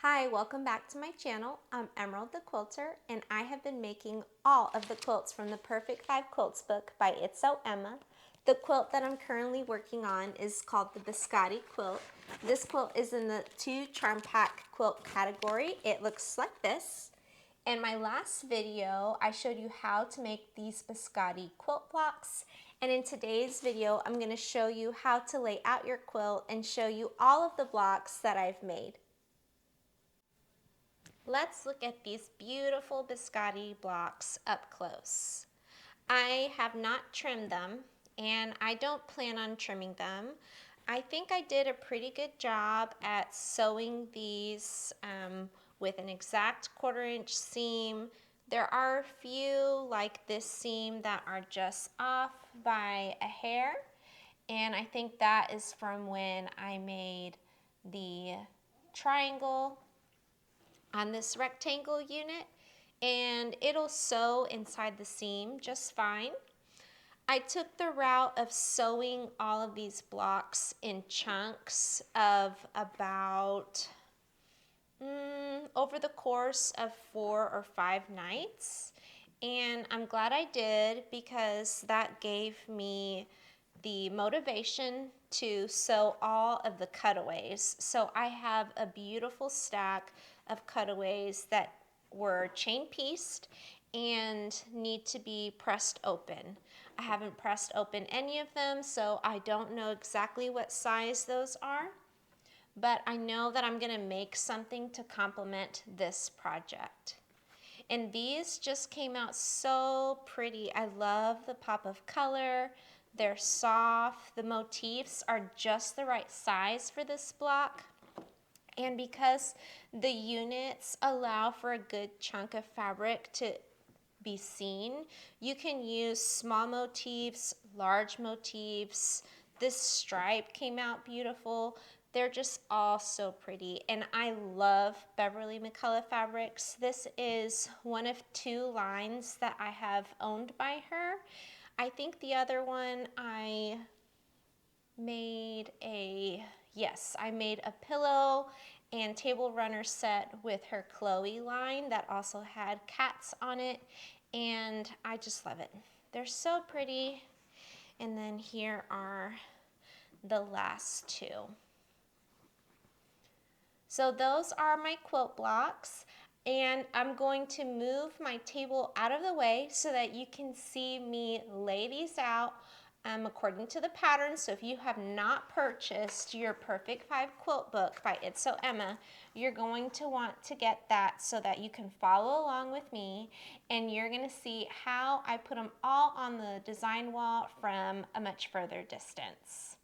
Hi, welcome back to my channel. I'm Emerald the Quilter, and I have been making all of the quilts from the Perfect 5 Quilts book by It's So Emma. The quilt that I'm currently working on is called the Biscotti Quilt. This quilt is in the 2 charm pack quilt category. It looks like this. In my last video, I showed you how to make these Biscotti quilt blocks. And in today's video, I'm going to show you how to lay out your quilt and show you all of the blocks that I've made. Let's look at these beautiful Biscotti blocks up close. I have not trimmed them, and I don't plan on trimming them. I think I did a pretty good job at sewing these with an exact 1/4 inch seam. There are a few like this seam that are just off by a hair, and I think that is from when I made the triangle on this rectangle unit, and it'll sew inside the seam just fine. I took the route of sewing all of these blocks in chunks of about over the course of 4 or 5 nights, and I'm glad I did because that gave me the motivation to sew all of the cutaways. So I have a beautiful stack of cutaways that were chain pieced and need to be pressed open. I haven't pressed open any of them, so I don't know exactly what size those are, but I know that I'm gonna make something to complement this project. And these just came out so pretty. I love the pop of color. They're soft. The motifs are just the right size for this block. And because the units allow for a good chunk of fabric to be seen, you can use small motifs, large motifs. This stripe came out beautiful. They're just all so pretty, and I love Beverly McCullough fabrics. This is one of 2 lines that I have owned by her. I think the other one I made a pillow and table runner set with her Chloe line that also had cats on it, and I just love it. They're so pretty. And then here are the last 2. So those are my quilt blocks, and I'm going to move my table out of the way so that you can see me lay these out according to the pattern. So if you have not purchased your Perfect 5 Quilt book by It's So Emma, you're going to want to get that so that you can follow along with me, and you're going to see how I put them all on the design wall from a much further distance.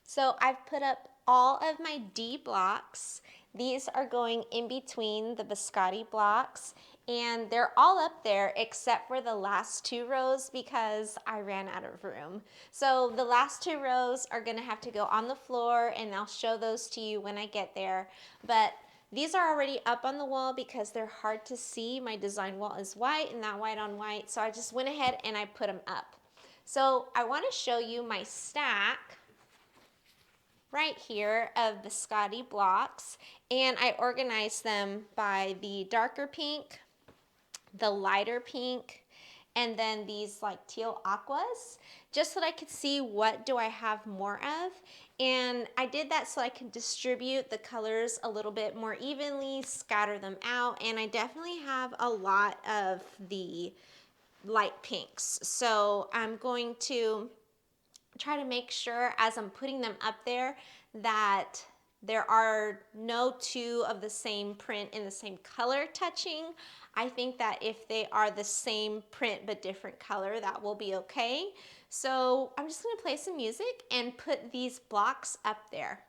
So I've put up all of my D blocks. These are going in between the Biscotti blocks, and they're all up there except for the last 2 rows because I ran out of room. So the last 2 rows are gonna have to go on the floor, and I'll show those to you when I get there. But these are already up on the wall because they're hard to see. My design wall is white and not white on white, so I just went ahead and I put them up. So I wanna show you my stack right here of Biscotti blocks, and I organized them by the darker pink, the lighter pink, and then these like teal aquas, just so that I could see what do I have more of. And I did that so I could distribute the colors a little bit more evenly, scatter them out, and I definitely have a lot of the light pinks. So I'm going to try to make sure as I'm putting them up there that there are no 2 of the same print in the same color touching. I think that if they are the same print but different color, that will be okay. So I'm just gonna play some music and put these blocks up there.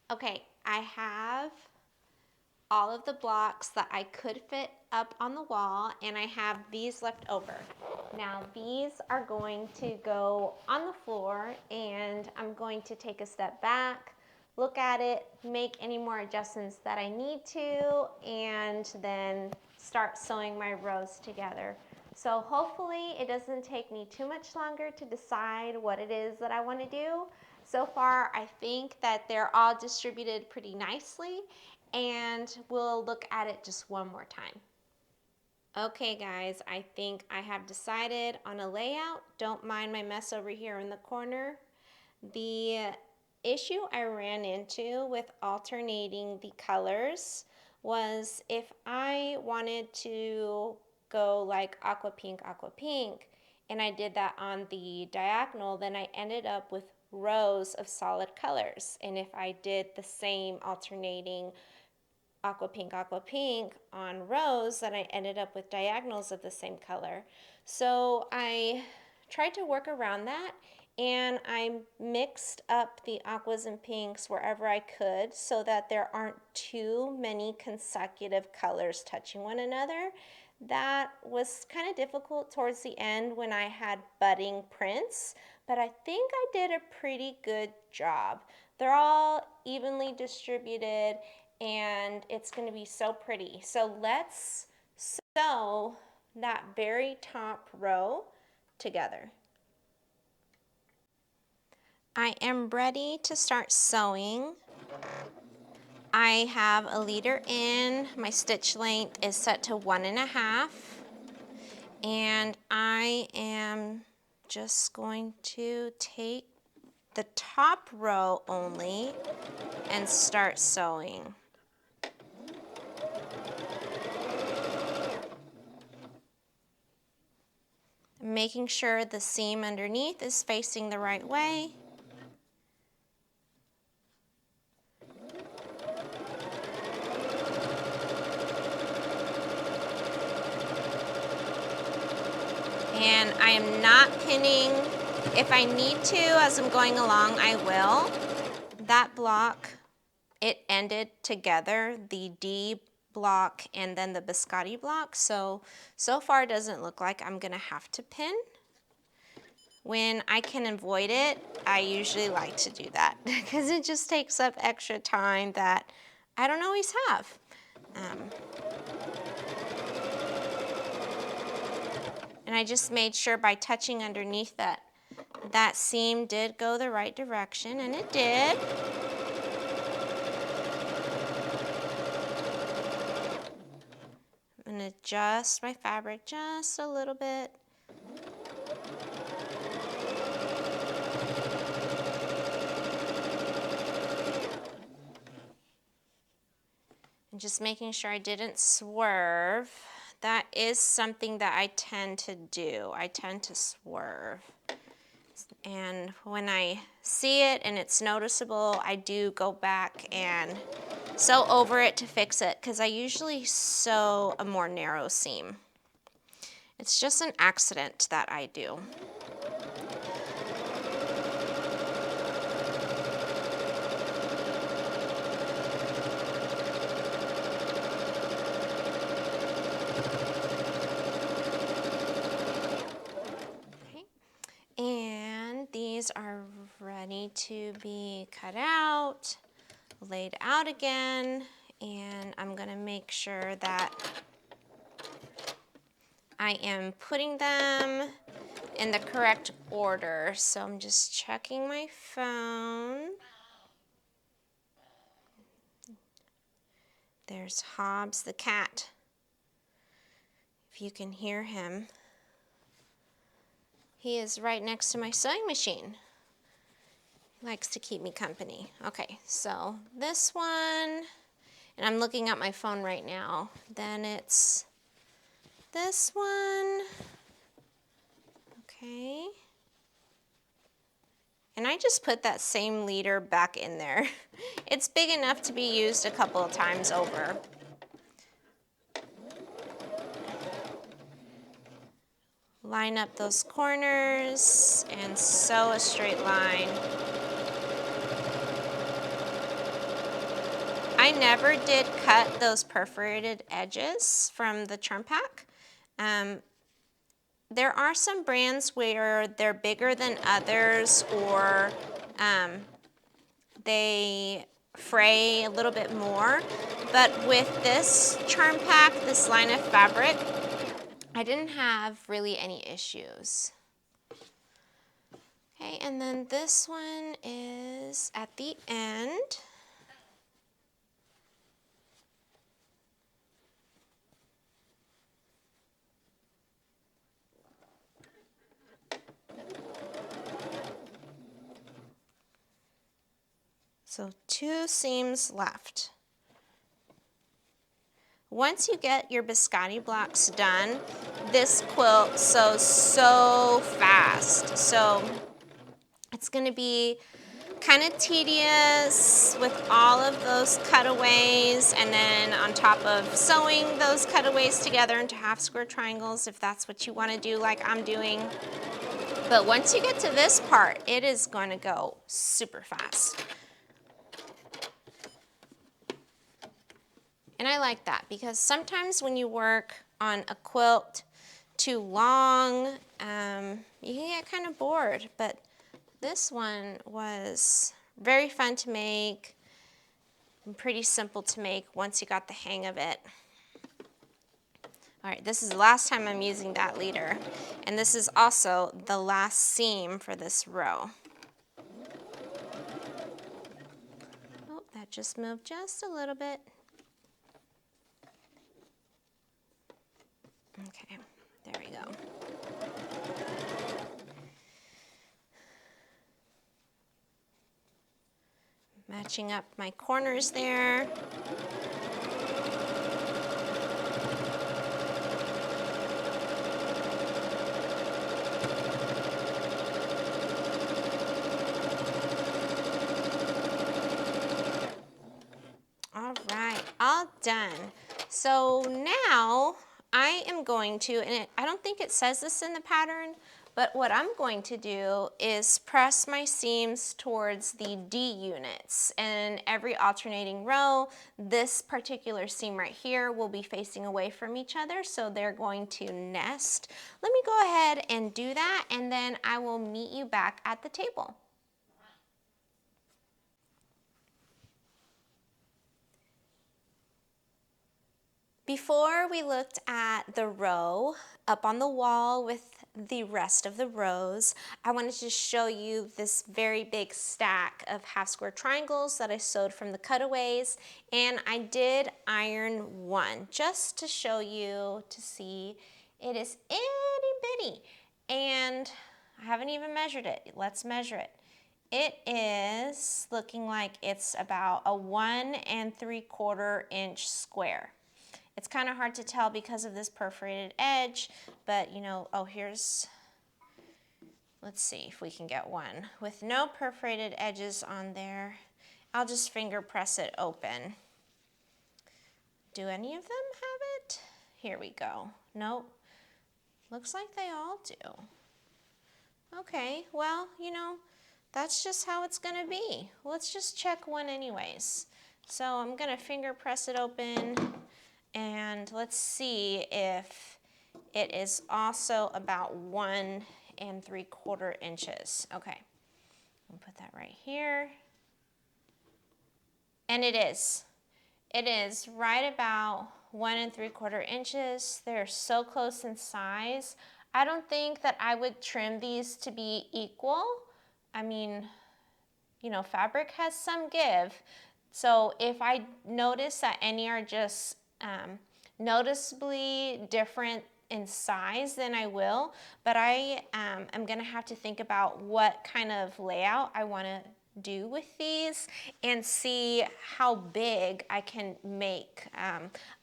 Okay, I have all of the blocks that I could fit up on the wall, and I have these left over. Now these are going to go on the floor, and I'm going to take a step back, look at it, make any more adjustments that I need to, and then start sewing my rows together. So hopefully it doesn't take me too much longer to decide what it is that I want to do. So far, I think that they're all distributed pretty nicely, and we'll look at it just one more time. Okay guys, I think I have decided on a layout. Don't mind my mess over here in the corner. The issue I ran into with alternating the colors was if I wanted to go like aqua pink, and I did that on the diagonal, then I ended up with rows of solid colors. And if I did the same alternating aqua pink on rows, then I ended up with diagonals of the same color. So I tried to work around that, and I mixed up the aquas and pinks wherever I could so that there aren't too many consecutive colors touching one another. That was kind of difficult towards the end when I had budding prints, but I think I did a pretty good job. They're all evenly distributed, and it's going to be so pretty. So let's sew that very top row together. I am ready to start sewing. I have a leader in, my stitch length is set to 1.5, and I am just going to take the top row only and start sewing. Making sure the seam underneath is facing the right way. And I am not pinning. If I need to, as I'm going along, I will. That block, it ended together, the D block and then the Biscotti block. So far it doesn't look like I'm gonna have to pin. When I can avoid it, I usually like to do that because it just takes up extra time that I don't always have. And I just made sure by touching underneath that seam did go the right direction, and it did. I'm going to adjust my fabric just a little bit. And just making sure I didn't swerve. That is something that I tend to do. I tend to swerve. And when I see it and it's noticeable, I do go back and sew over it to fix it, because I usually sew a more narrow seam. It's just an accident that I do. And these are ready to be cut out, laid out again, and I'm going to make sure that I am putting them in the correct order. So I'm just checking my phone. There's Hobbs the cat, if you can hear him. He is right next to my sewing machine. He likes to keep me company. Okay, so this one, and I'm looking at my phone right now. Then it's this one. Okay. And I just put that same leader back in there. It's big enough to be used a couple of times over. Line up those corners and sew a straight line. I never did cut those perforated edges from the charm pack. There are some brands where they're bigger than others, or they fray a little bit more, but with this charm pack, this line of fabric, I didn't have really any issues. Okay, and then this one is at the end. So 2 seams left. Once you get your Biscotti blocks done, this quilt sews so fast. So it's going to be kind of tedious with all of those cutaways, and then on top of sewing those cutaways together into half square triangles, if that's what you want to do like I'm doing. But once you get to this part, it is going to go super fast. And I like that because sometimes when you work on a quilt too long, you can get kind of bored, but this one was very fun to make and pretty simple to make once you got the hang of it. All right, this is the last time I'm using that leader, and this is also the last seam for this row. Oh, that just moved just a little bit. Okay, there we go. Matching up my corners there. All right, all done. So now I am going to, and I don't think it says this in the pattern, but what I'm going to do is press my seams towards the D units. And every alternating row, this particular seam right here will be facing away from each other, so they're going to nest. Let me go ahead and do that, and then I will meet you back at the table. Before we looked at the row up on the wall with the rest of the rows, I wanted to show you this very big stack of half square triangles that I sewed from the cutaways, and I did iron one just to show you to see it is itty bitty, and I haven't even measured it. Let's measure it. It is looking like it's about a 1 3/4 inch square. It's kind of hard to tell because of this perforated edge, but you know, oh, let's see if we can get one. With no perforated edges on there, I'll just finger press it open. Do any of them have it? Here we go. Nope. Looks like they all do. Okay, well, you know, that's just how it's gonna be. Let's just check one anyways. So I'm gonna finger press it open, and let's see if it is also about 1 3/4 inches. Okay, I'll put that right here. And it is. It is right about 1 3/4 inches. They're so close in size. I don't think that I would trim these to be equal. I mean, you know, fabric has some give. So if I notice that any are just noticeably different in size, then I will. But I am going to have to think about what kind of layout I want to do with these and see how big I can make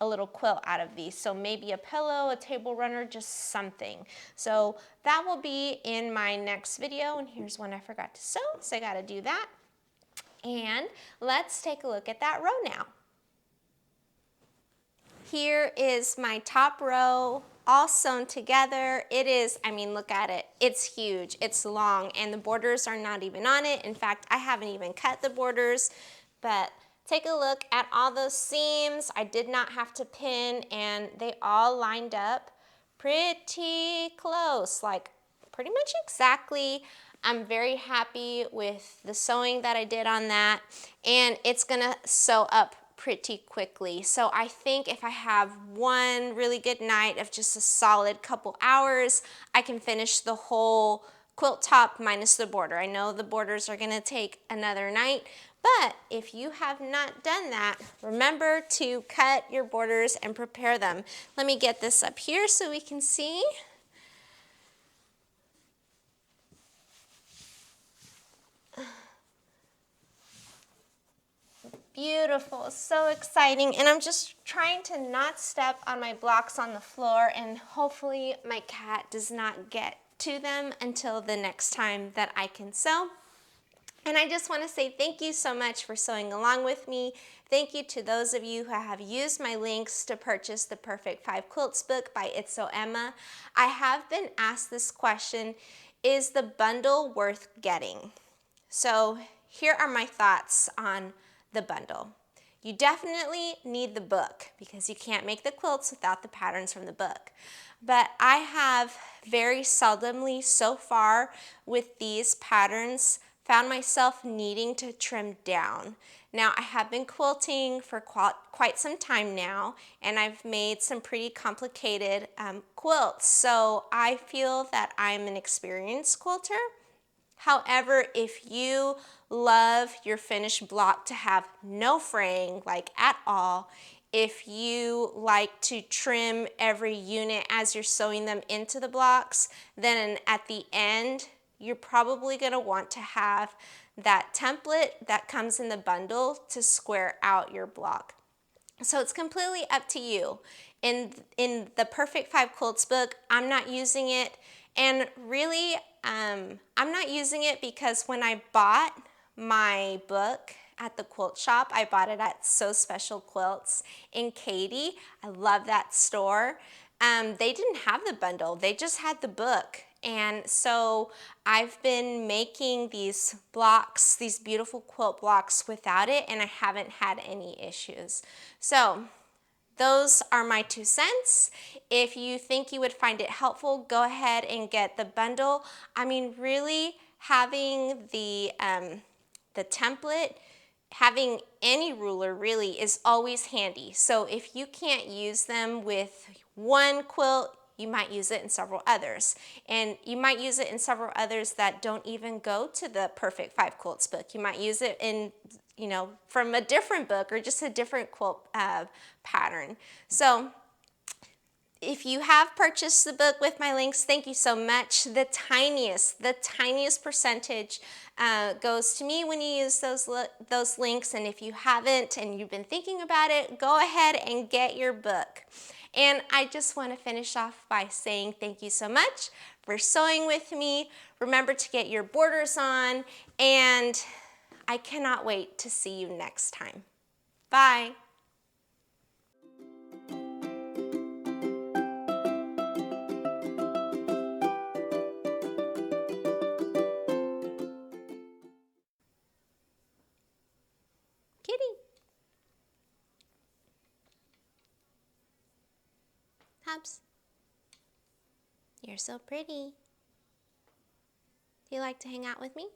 a little quilt out of these. So maybe a pillow, a table runner, just something. So that will be in my next video, and here's one I forgot to sew, so I got to do that. And let's take a look at that row now. Here is my top row all sewn together. It is, I mean, look at it. It's huge, it's long, and the borders are not even on it. In fact, I haven't even cut the borders, but take a look at all those seams. I did not have to pin, and they all lined up pretty close, like pretty much exactly. I'm very happy with the sewing that I did on that, and it's gonna sew up pretty quickly. So I think if I have one really good night of just a solid couple hours, I can finish the whole quilt top minus the border. I know the borders are gonna take another night, but if you have not done that, remember to cut your borders and prepare them. Let me get this up here so we can see. Beautiful, so exciting. And I'm just trying to not step on my blocks on the floor, and hopefully my cat does not get to them until the next time that I can sew. And I just want to say thank you so much for sewing along with me. Thank you to those of you who have used my links to purchase the Perfect 5 Quilts book by It's So Emma. I have been asked this question, is the bundle worth getting? So here are my thoughts on the bundle. You definitely need the book because you can't make the quilts without the patterns from the book. But I have very seldomly so far with these patterns found myself needing to trim down. Now I have been quilting for quite some time now, and I've made some pretty complicated quilts. So I feel that I'm an experienced quilter. However, if you love your finished block to have no fraying, like at all, if you like to trim every unit as you're sewing them into the blocks, then at the end, you're probably going to want to have that template that comes in the bundle to square out your block. So it's completely up to you. In the Perfect 5 Quilts book, I'm not using it, and really I'm not using it because when I bought my book at the quilt shop, I bought it at So Special Quilts in Katy. I love that store. They didn't have the bundle, they just had the book. And so I've been making these blocks, these beautiful quilt blocks without it, and I haven't had any issues. So those are my 2 cents. If you think you would find it helpful, go ahead and get the bundle. I mean, really having the template, having any ruler really is always handy. So if you can't use them with one quilt, you might use it in several others. And you might use it in several others that don't even go to the Perfect 5 Quilts book. You might use it in, you know, from a different book or just a different quilt pattern. So if you have purchased the book with my links, thank you so much. The tiniest percentage goes to me when you use those links. And if you haven't and you've been thinking about it, go ahead and get your book. And I just want to finish off by saying thank you so much for sewing with me. Remember to get your borders on, and I cannot wait to see you next time. Bye. Kitty. Hubs. You're so pretty. Do you like to hang out with me?